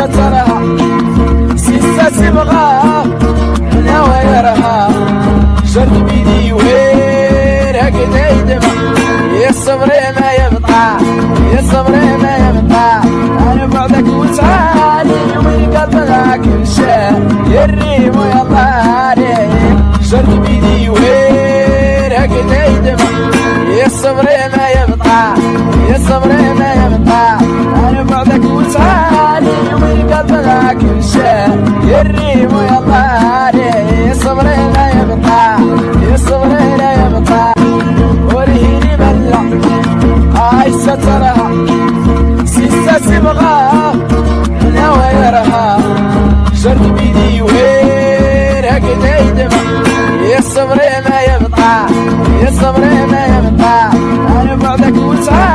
سترها سيسا سبغا انا ويرها جرد بيدي وير هكذا يدمع يا الصبر ما يبطع يا الصبر ما يبطع انا بعدك وتعالي والقلب معك مشى يريم ويا طاري جرد بيدي وير هكذا يدمع يا الصبر ما يبطع يا الصبر ما يبطع انا بعدك وتعالي والقلب معك مشى يريم ويا طاري يا الصبر ما يبطع يا الصبر لا يبطع ورهيني بلع هاي سترها سيسا سبغا انا ويرها جرد بيدي وير هكذا يدمع يا الصبر ما يبطع يا الصبر ما يبطع انا بعدك وتعالي